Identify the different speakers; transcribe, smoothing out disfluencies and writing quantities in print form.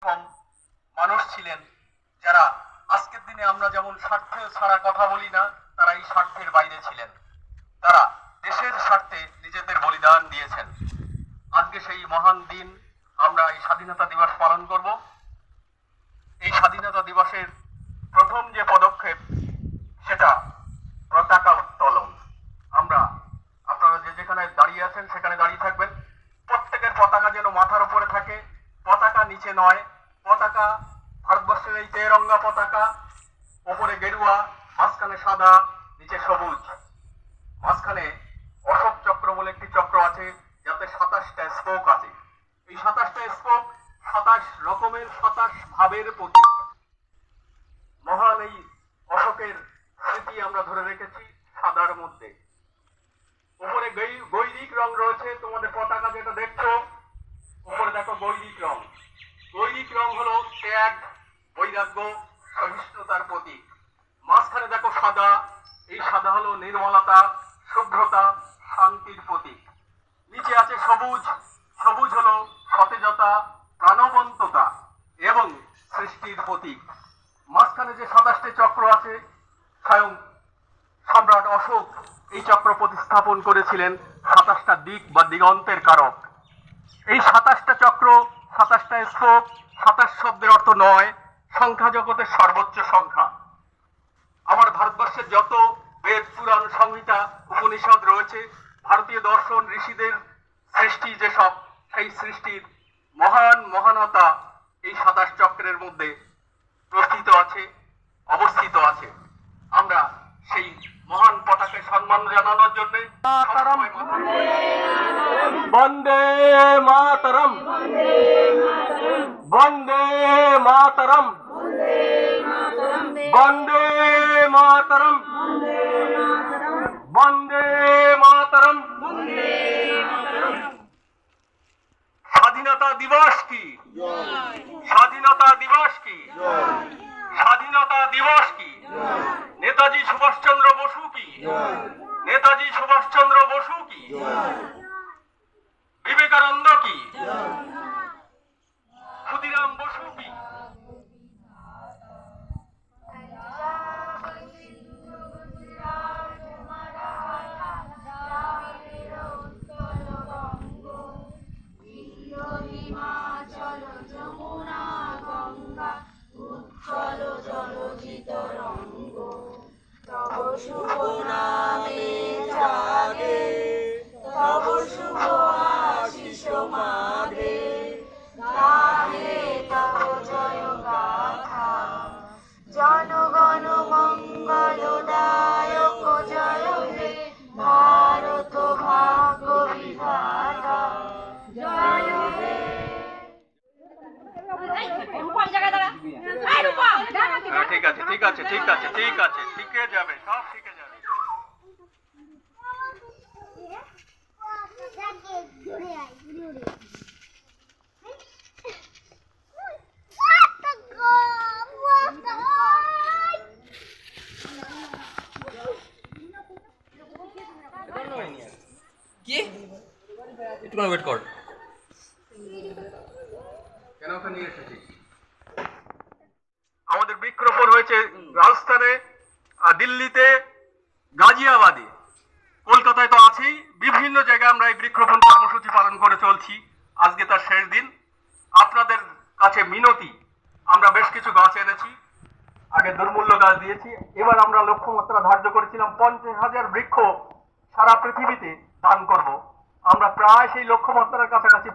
Speaker 1: কম মানুষ ছিলেন যারা আজকের দিনে আমরা যেমন স্বার্থ ছাড়া কথা বলি না, তারা এই স্বার্থের বাইরে ছিলেন। তারা দেশের স্বার্থে নিজেদের বলিদান দিয়েছেন। আজকে সেই মহান দিন আমরা এই স্বাধীনতা দিবস পালন করব। এই স্বাধীনতা দিবসের প্রথম যে পদক্ষেপ সেটা পতাকা উত্তোলন। আপনারা যেখানে দাঁড়িয়ে আছেন সেখানে দাঁড়িয়ে থাকবেন। প্রত্যেকের পতাকা যেন মাথার উপরে থাকে, পতাকা নিচে নয়। পতাকা ভারতবর্ষের এই তেরঙ্গা পতাকা, উপরে গেরুয়া, মাঝখানে সাদা, নিচে সবুজ। মাঝখানে অশোক চক্র বলে একটি চক্র আছে, যাতে 27টা স্পোক আছে। এই 27টা স্পোক 27 রকমের 27 ভাবের প্রতীক। মহান এই অশোকের স্মৃতি আমরা ধরে রেখেছি সাদার মধ্যে। উপরে গৈরিক রং রয়েছে, তোমাদের পতাকা যেটা দেখছো উপরে দেখো গৈরিক রং। গৈরিক রং হলো ত্যাগ, বৈরাগ্য, সহিষ্ণুতার প্রতীক। মাঝখানে দেখো সাদা, এই সাদা হলো নির্মলতা, শুভ্রতা, শান্তির প্রতীক। নিচে আছে সবুজ, সবুজ হলো সতেজতা, প্রাণবন্ততা এবং সৃষ্টির প্রতীক। মাঝখানে যে 27টি চক্র আছে, স্বয়ং সম্রাট অশোক এই চক্র প্রতিস্থাপন করেছিলেন 27টা দিক বা দিগন্তের কারক। এই 27টা চক্র, 27টা স্পোক, 27 শব্দের অর্থ নয়, সংখ্যা জগতের সর্বোচ্চ সংখ্যা। আমার ভারতবর্ষের যত বেদ, পুরাণ, সংহিতা, উপনিষদ রয়েছে, ভারতীয় দর্শন ঋষিদের সৃষ্টি যেসব, সেই সৃষ্টির মহানতা এই 27 চক্রের মধ্যে প্রস্থিত আছে, অবস্থিত আছে। আমরা সেই মহান পতাকাকে সম্মান জানানোর জন্য বন্দে মাতরম, বন্দে মাতরম, বন্দে মাতরম, বন্দে মাতরম। স্বাধীনতা দিবস কি? স্বাধীনতা দিবস কি? স্বাধীনতা দিবস কি? নেতাজি সুভাষচন্দ্র বসু কি? নেতাজি সুভাষচন্দ্র বসু কি? বিবেকানন্দ কি? ক্ষুদিরাম বসু কি?
Speaker 2: শুভ নামে জাগে, তব শুভ আশিস মাগে, গাহে তব জয় গাথা। জনগণ মঙ্গল দায়ক জয় হে, ভারত ভাগ্য বিধাতা জয় হে।
Speaker 1: ঠিক আছে, ঠিক আছে, ঠিক আছে, ঠিক আছে, শিখে যাবে, সব শিখে যাবে।
Speaker 3: কি একটু ওয়েট কর।
Speaker 1: কেন ওকে নিয়ে এসেছি? আমাদের বৃক্ষরোপণ হয়েছে রাজস্থানে, দিল্লিতে, গাজিয়াবাদে, কলকাতায় তো আছেই। বিভিন্ন জায়গায় আমরা এই বৃক্ষরোপণ কর্মসূচি পালন করে চলছি। আজকে তার শেষ দিন। আপনাদের কাছে মিনতি, আমরা বেশ কিছু গাছ এনেছি, আগে দুর্মূল্য গাছ দিয়েছি। এবার আমরা লক্ষ্যমাত্রা ধার্য করেছিলাম 50,000 বৃক্ষ সারা পৃথিবীতে দান করব। আমরা প্রায় সেই লক্ষ্যমাত্রার কাছাকাছি